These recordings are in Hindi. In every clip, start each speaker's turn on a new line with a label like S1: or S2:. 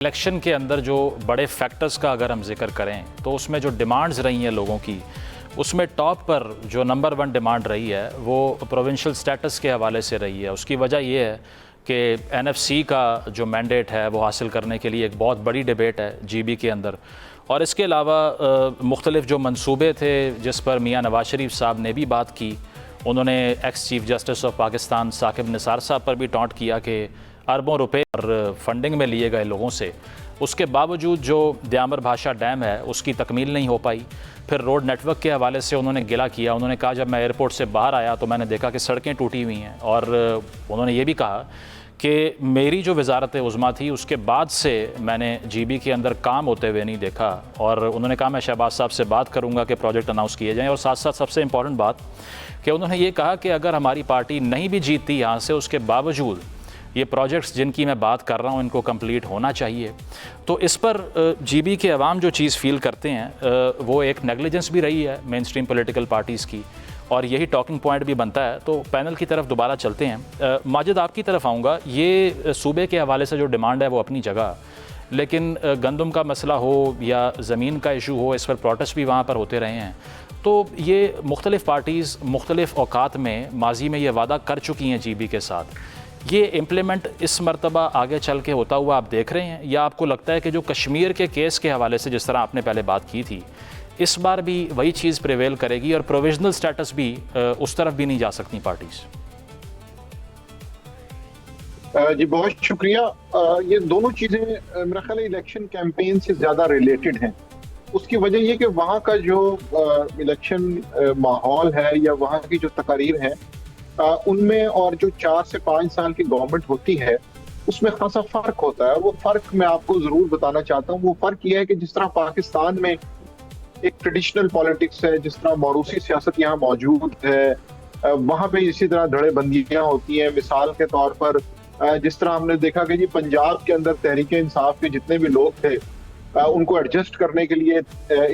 S1: इलेक्शन के अंदर जो बड़े फैक्टर्स का अगर हम जिक्र करें तो उसमें जो डिमांड्स रही हैं लोगों की, उसमें टॉप पर जो नंबर 1 डिमांड रही है वो प्रोविंशियल स्टेटस के हवाले से रही है। उसकी वजह ये है कि एनएफसी का जो मैंडेट है वो हासिल करने के लिए एक बहुत बड़ी डिबेट है जीबी के अंदर, और इसके अलावा मुख्तलिफ जो मंसूबे थे जिस पर मियाँ नवाज शरीफ साहब ने भी बात की। उन्होंने ex chief justice of Pakistan Saqib Nisar साहब पर भी टॉन्ट किया कि अरबों रुपए और फंडिंग में लिए गए लोगों से, उसके बावजूद जो द्यामर भाषा डैम है उसकी तकमील नहीं हो पाई। फिर रोड नेटवर्क के हवाले से उन्होंने गिला किया। उन्होंने कहा जब मैं एयरपोर्ट से बाहर आया तो मैंने देखा कि सड़कें टूटी हुई हैं, और उन्होंने ये भी कहा कि मेरी जो वजारत उज़्मा थी उसके बाद से मैंने जीबी के अंदर काम होते हुए नहीं देखा। और उन्होंने कहा मैं शहबाज साहब से बात करूंगा कि प्रोजेक्ट अनाउंस किए जाएँ। और साथ साथ सबसे इम्पॉर्टेंट बात कि उन्होंने ये कहा कि अगर हमारी पार्टी नहीं भी जीतती यहाँ से, उसके बावजूद ये प्रोजेक्ट्स जिनकी मैं बात कर रहा हूँ इनको कंप्लीट होना चाहिए। तो इस पर जीबी के अवाम जो चीज़ फील करते हैं वो एक नेगलिजेंस भी रही है मेन स्ट्रीम पॉलिटिकल पार्टीज़ की, और यही टॉकिंग पॉइंट भी बनता है। तो पैनल की तरफ दोबारा चलते हैं। माजिद, आपकी तरफ आऊँगा। ये सूबे के हवाले से जो डिमांड है वो अपनी जगह, लेकिन गंदम का मसला हो या ज़मीन का इशू हो, इस पर प्रोटेस्ट भी वहाँ पर होते रहे हैं। तो ये मुख्तलिफ़ पार्टीज़ मुख्तलिफ़ औकात में माजी में ये वादा कर चुकी हैं जीबी के साथ। ये इम्प्लीमेंट इस मरतबा आगे चल के होता हुआ आप देख रहे हैं, या आपको लगता है कि जो कश्मीर के केस के हवाले से जिस तरह आपने पहले बात की थी, इस बार भी वही चीज़ प्रिवेल करेगी और प्रोविजनल स्टेटस भी उस तरफ भी नहीं जा सकती पार्टीज़?
S2: जी बहुत शुक्रिया। ये दोनों चीज़ें मेरा ख्याल है इलेक्शन कैंपेन से ज़्यादा रिलेटेड हैं। उसकी वजह ये कि वहाँ का जो इलेक्शन माहौल है या वहाँ की जो तकारीर हैं उनमें और जो 4 से 5 साल की गवर्नमेंट होती है उसमें खासा फर्क होता है। वो फर्क मैं आपको जरूर बताना चाहता हूँ। वो फर्क ये है कि जिस तरह पाकिस्तान में एक ट्रेडिशनल पॉलिटिक्स है, जिस तरह मौरूसी सियासत यहाँ मौजूद है, वहाँ पे इसी तरह धड़ेबंदियां होती हैं। मिसाल के तौर पर जिस तरह हमने देखा कि जी पंजाब के अंदर तहरीक इंसाफ के जितने भी लोग थे उनको एडजस्ट करने के लिए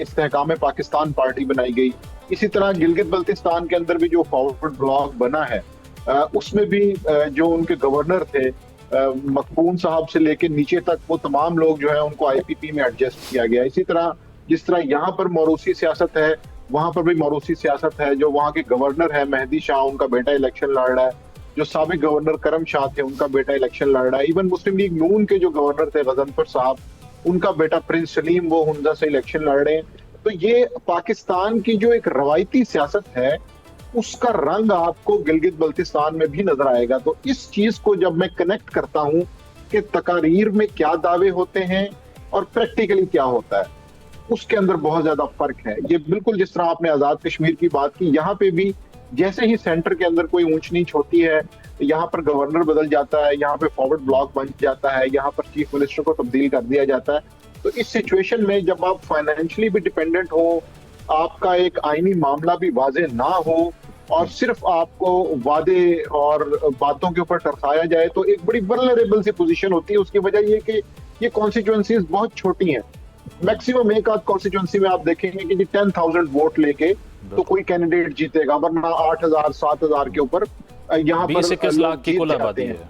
S2: इस्तेहकाम पाकिस्तान पार्टी बनाई गई। इसी तरह गिलगित बल्तिस्तान के अंदर भी जो फॉरवर्ड ब्लॉक बना है उसमें भी जो उनके गवर्नर थे मकबून साहब से लेकर नीचे तक वो तमाम लोग जो है उनको आईपीपी में एडजस्ट किया गया। इसी तरह जिस तरह यहाँ पर मौरूसी सियासत है वहां पर भी मौरूसी सियासत है। जो वहाँ के गवर्नर है मेहदी शाह, उनका बेटा इलेक्शन लड़ रहा है। जो साबिक गवर्नर करम शाह थे उनका बेटा इलेक्शन लड़ रहा है। इवन मुस्लिम लीग नून के जो गवर्नर थे गजनफर साहब, उनका बेटा प्रिंस सलीम वो हुंजा से इलेक्शन लड़ रहे हैं। तो ये पाकिस्तान की जो एक रवायती सियासत है उसका रंग आपको गिलगित बल्तिस्तान में भी नजर आएगा। तो इस चीज को जब मैं कनेक्ट करता हूँ कि तकारीर में क्या दावे होते हैं और प्रैक्टिकली क्या होता है, उसके अंदर बहुत ज्यादा फर्क है। ये बिल्कुल जिस तरह आपने आजाद कश्मीर की बात की, यहाँ पे भी जैसे ही सेंटर के अंदर कोई ऊंच नीच होती है, यहाँ पर गवर्नर बदल जाता है, यहाँ पे फॉरवर्ड ब्लॉक बन जाता है, यहाँ पर चीफ मिनिस्टर को तब्दील कर दिया जाता है। तो इस सिचुएशन में जब आप फाइनेंशियली भी डिपेंडेंट हो, आपका एक आईनी मामला भी वाजे ना हो और सिर्फ आपको वादे और बातों के ऊपर टरसाया जाए, तो एक बड़ी वल्नरेबल सी पोजीशन होती है। उसकी वजह ये कि ये कॉन्स्टिट्यूएंसीज बहुत छोटी हैं। मैक्सिमम एक आध कॉन्स्टिट्यूएंसी में आप देखेंगे कि 10,000 वोट लेके तो कोई कैंडिडेट जीतेगा, वरना 8,000 7,000 के ऊपर यहाँ पर
S1: 20-21 लाख की कुल आबादी है।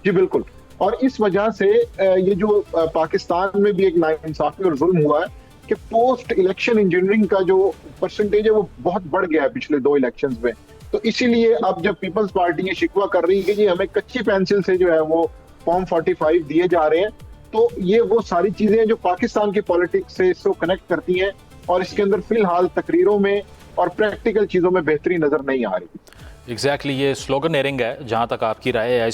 S2: जी बिल्कुल। और इस वजह से ये जो पाकिस्तान में भी एक नाइंसाफी और जुल्म हुआ है कि पोस्ट इलेक्शन इंजीनियरिंग का जो परसेंटेज है वो बहुत बढ़ गया है पिछले 2 इलेक्शंस में। तो इसीलिए अब जब पीपल्स पार्टी ये शिकवा कर रही है कि जी हमें कच्ची पेंसिल से जो है वो फॉर्म 45 दिए जा रहे हैं, तो ये वो सारी चीजें जो पाकिस्तान की पॉलिटिक्स से इसको कनेक्ट करती हैं और इसके अंदर फिलहाल तकरीरों में और प्रैक्टिकल चीजों में बेहतरी नजर नहीं आ रही।
S1: एग्जैक्टली, ये स्लोगन एयरिंग है जहाँ तक आपकी राय है।